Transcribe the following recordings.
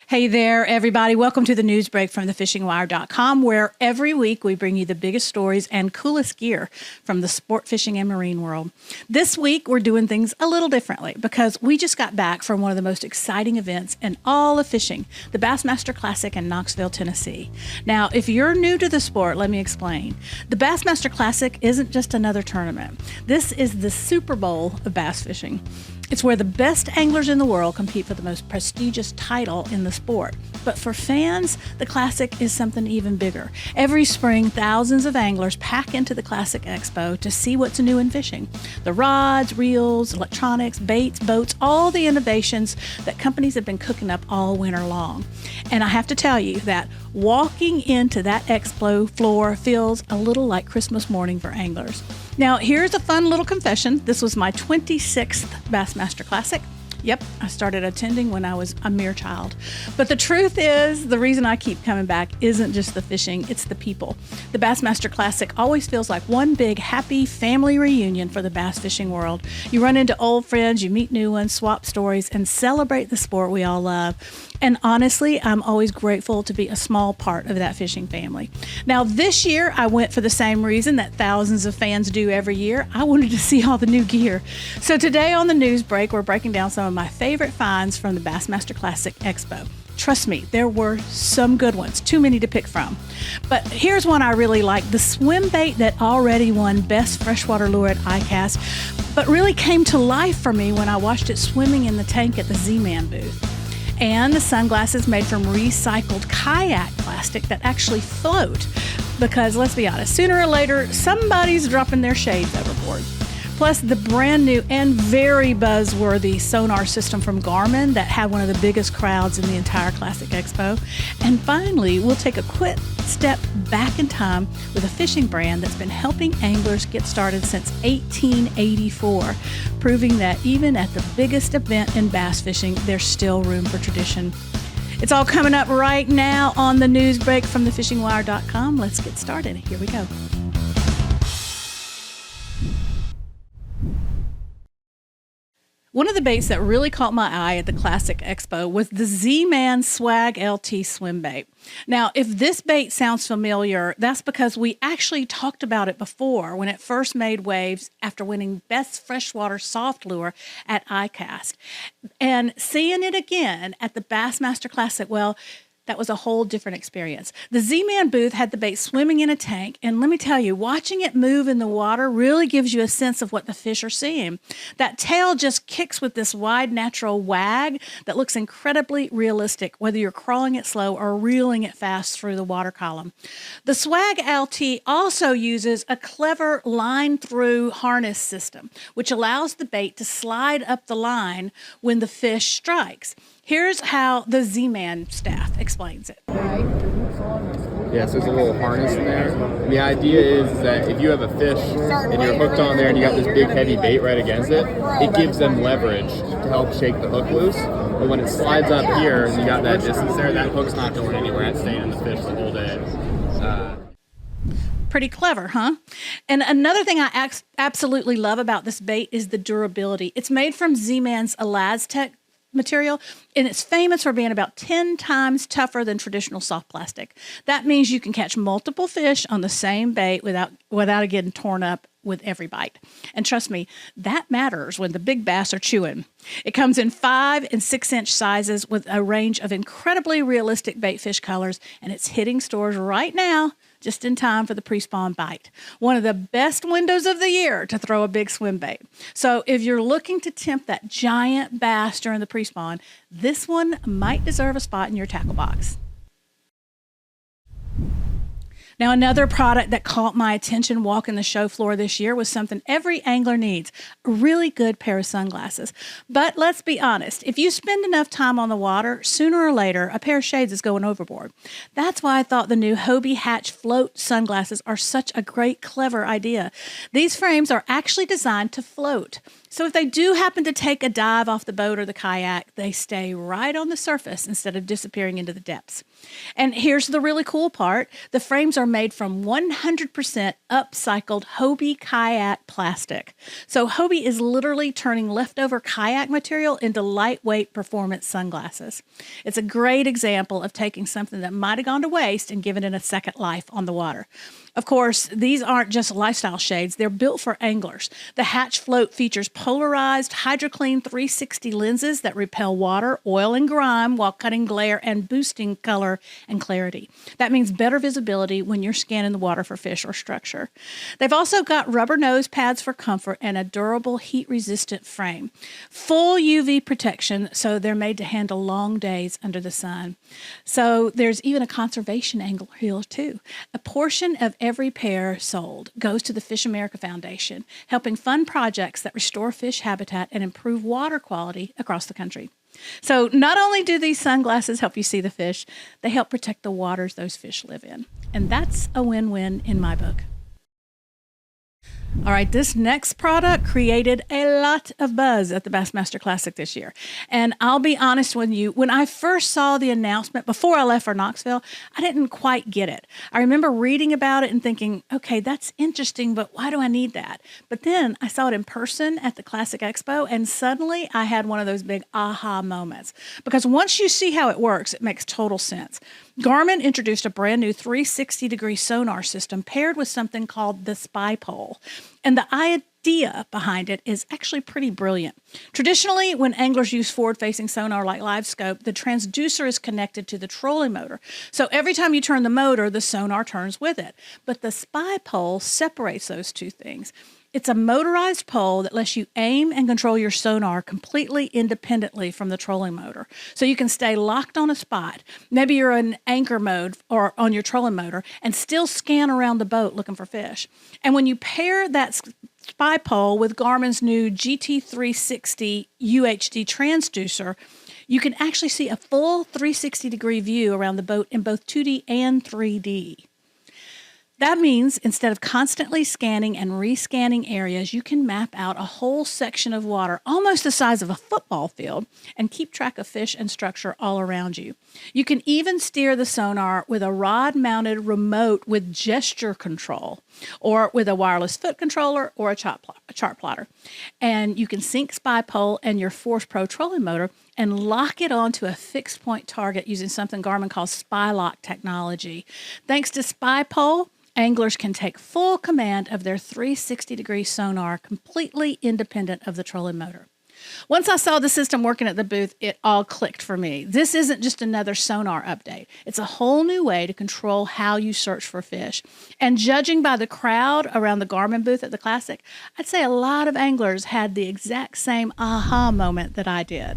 Hey there, everybody. Welcome to the news break from thefishingwire.com, where every week we bring you the biggest stories and coolest gear from the sport fishing and marine world. This week, we're doing things a little differently because we just got back from one of the most exciting events in all of fishing, the Bassmaster Classic in Knoxville, Tennessee. Now, if you're new to the sport, let me explain. The Bassmaster Classic isn't just another tournament. This is the Super Bowl of bass fishing. It's where the best anglers in the world compete for the most prestigious title in the sport. But for fans, the Classic is something even bigger. Every spring, thousands of anglers pack into the Classic Expo to see what's new in fishing. The rods, reels, electronics, baits, boats, all the innovations that companies have been cooking up all winter long. And I have to tell you that walking into that expo floor feels a little like Christmas morning for anglers. Now, here's a fun little confession. This was my 26th Bassmaster Classic. Yep, I started attending when I was a mere child. But the truth is, the reason I keep coming back isn't just the fishing, it's the people. The Bassmaster Classic always feels like one big, happy family reunion for the bass fishing world. You run into old friends, you meet new ones, swap stories, and celebrate the sport we all love. And honestly, I'm always grateful to be a small part of that fishing family. Now, this year, I went for the same reason that thousands of fans do every year. I wanted to see all the new gear. So today on the news break, we're breaking down some of my favorite finds from the Bassmaster Classic Expo. Trust me, there were some good ones, too many to pick from. But here's one I really like, the swim bait that already won Best Freshwater Lure at ICAST, but really came to life for me when I watched it swimming in the tank at the Z-Man booth. And the sunglasses made from recycled kayak plastic that actually float. Because let's be honest, sooner or later, somebody's dropping their shades overboard. Plus the brand new and very buzzworthy Sonar system from Garmin that had one of the biggest crowds in the entire Classic Expo. And finally, we'll take a quick step back in time with a fishing brand that's been helping anglers get started since 1884, proving that even at the biggest event in bass fishing, there's still room for tradition. It's all coming up right now on the news break from thefishingwire.com. Let's get started. Here we go. One of the baits that really caught my eye at the Classic Expo was the Z-Man SWAG LT Swimbait. Now, if this bait sounds familiar, that's because we actually talked about it before when it first made waves after winning Best Freshwater Soft Lure at ICAST. And seeing it again at the Bassmaster Classic, well, that was a whole different experience. The Z-Man booth had the bait swimming in a tank, and let me tell you, watching it move in the water really gives you a sense of what the fish are seeing. That tail just kicks with this wide natural wag that looks incredibly realistic, whether you're crawling it slow or reeling it fast through the water column. The SWAG LT also uses a clever line-through harness system, which allows the bait to slide up the line when the fish strikes. Here's how the Z-Man staff explains it. Yeah, so there's a little harness in there. And the idea is that if you have a fish and you're hooked on there and you got this big heavy bait right against it, it gives them leverage to help shake the hook loose. But when it slides up here and you got that distance there, that hook's not going anywhere. It's staying in the fish the whole day. Pretty clever, huh? And another thing I absolutely love about this bait is the durability. It's made from Z-Man's Elastec material, and it's famous for being about 10 times tougher than traditional soft plastic. That means you can catch multiple fish on the same bait without it getting torn up with every bite. And trust me, that matters when the big bass are chewing. It comes in 5 and 6 inch sizes with a range of incredibly realistic bait fish colors, and it's hitting stores right now just in time for the pre-spawn bite. One of the best windows of the year to throw a big swim bait. So if you're looking to tempt that giant bass during the pre-spawn, this one might deserve a spot in your tackle box. Now, another product that caught my attention walking the show floor this year was something every angler needs, a really good pair of sunglasses. But let's be honest, if you spend enough time on the water, sooner or later, a pair of shades is going overboard. That's why I thought the new Hobie Hatch Float sunglasses are such a great, clever idea. These frames are actually designed to float. So if they do happen to take a dive off the boat or the kayak, they stay right on the surface instead of disappearing into the depths. And here's the really cool part. The frames are made from 100% upcycled Hobie kayak plastic. So Hobie is literally turning leftover kayak material into lightweight performance sunglasses. It's a great example of taking something that might have gone to waste and giving it a second life on the water. Of course, these aren't just lifestyle shades. They're built for anglers. The Hatch Float features polarized HydroClean 360 lenses that repel water, oil, and grime while cutting glare and boosting color and clarity. That means better visibility when you're scanning the water for fish or structure. They've also got rubber nose pads for comfort and a durable heat-resistant frame. Full UV protection, so they're made to handle long days under the sun. So there's even a conservation angle here too. A portion of every pair sold goes to the Fish America Foundation, helping fund projects that restore fish habitat and improve water quality across the country. So not only do these sunglasses help you see the fish, they help protect the waters those fish live in. And that's a win-win in my book. All right, this next product created a lot of buzz at the Bassmaster Classic this year. And I'll be honest with you, when I first saw the announcement before I left for Knoxville, I didn't quite get it. I remember reading about it and thinking, okay, that's interesting, but why do I need that? But then I saw it in person at the Classic Expo, and suddenly I had one of those big aha moments. Because once you see how it works, it makes total sense. Garmin introduced a brand new 360-degree sonar system paired with something called the spy pole. And the idea behind it is actually pretty brilliant. Traditionally, when anglers use forward-facing sonar like live scope, the transducer is connected to the trolling motor. So every time you turn the motor, the sonar turns with it. But the spy pole separates those two things. It's a motorized pole that lets you aim and control your sonar completely independently from the trolling motor. So you can stay locked on a spot. Maybe you're in anchor mode or on your trolling motor and still scan around the boat looking for fish. And when you pair that spy pole with Garmin's new GT360 UHD transducer, you can actually see a full 360-degree view around the boat in both 2D and 3D. That means instead of constantly scanning and rescanning areas, you can map out a whole section of water almost the size of a football field and keep track of fish and structure all around you. You can even steer the sonar with a rod-mounted remote with gesture control, or with a wireless foot controller or a chart plotter. And you can sync spy pole and your Force Pro trolling motor and lock it onto a fixed point target using something Garmin calls spy lock technology. Thanks to spy pole, anglers can take full command of their 360-degree sonar completely independent of the trolling motor. Once I saw the system working at the booth, it all clicked for me. This isn't just another sonar update. It's a whole new way to control how you search for fish. And judging by the crowd around the Garmin booth at the Classic, I'd say a lot of anglers had the exact same aha moment that I did.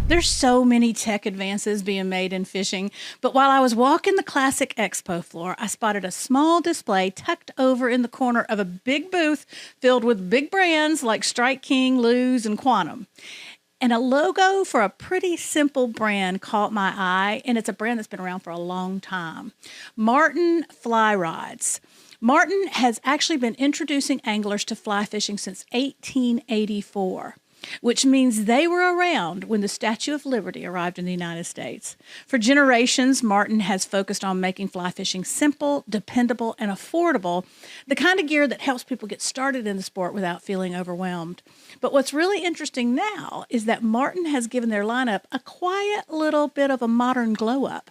There's so many tech advances being made in fishing, but while I was walking the Classic Expo floor, I spotted a small display tucked over in the corner of a big booth filled with big brands like Strike King, Lew's, and Quantum. And a logo for a pretty simple brand caught my eye, and it's a brand that's been around for a long time. Martin Fly Rods. Martin has actually been introducing anglers to fly fishing since 1884. Which means they were around when the Statue of Liberty arrived in the United States. For generations, Martin has focused on making fly fishing simple, dependable, and affordable, the kind of gear that helps people get started in the sport without feeling overwhelmed. But what's really interesting now is that Martin has given their lineup a quiet little bit of a modern glow-up.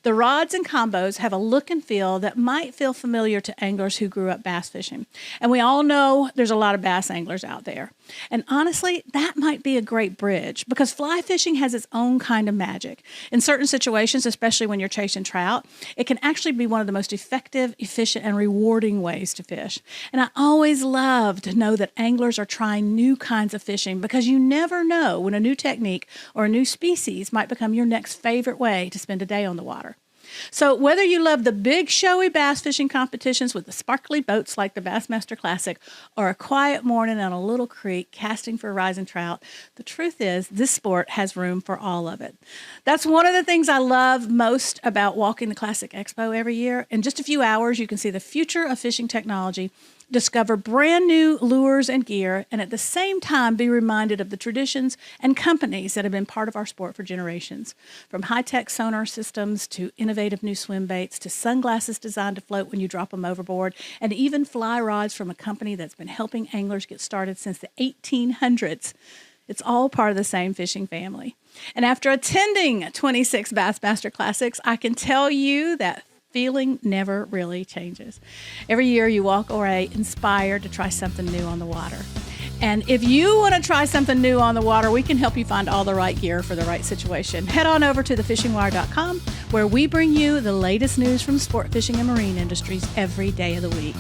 The rods and combos have a look and feel that might feel familiar to anglers who grew up bass fishing. And we all know there's a lot of bass anglers out there. And honestly, that might be a great bridge because fly fishing has its own kind of magic. In certain situations, especially when you're chasing trout, it can actually be one of the most effective, efficient, and rewarding ways to fish. And I always love to know that anglers are trying new kinds of fishing because you never know when a new technique or a new species might become your next favorite way to spend a day on the water. So whether you love the big showy bass fishing competitions with the sparkly boats like the Bassmaster Classic or a quiet morning on a little creek casting for rising trout, the truth is this sport has room for all of it. That's one of the things I love most about walking the Classic Expo every year. In just a few hours, you can see the future of fishing technology discover brand new lures and gear, and at the same time be reminded of the traditions and companies that have been part of our sport for generations. From high-tech sonar systems to innovative new swim baits to sunglasses designed to float when you drop them overboard, and even fly rods from a company that's been helping anglers get started since the 1800s. It's all part of the same fishing family. And after attending 26 Bassmaster Classics, I can tell you that feeling never really changes. Every year you walk away inspired to try something new on the water. And if you want to try something new on the water, we can help you find all the right gear for the right situation. Head on over to thefishingwire.com, where we bring you the latest news from sport fishing and marine industries every day of the week.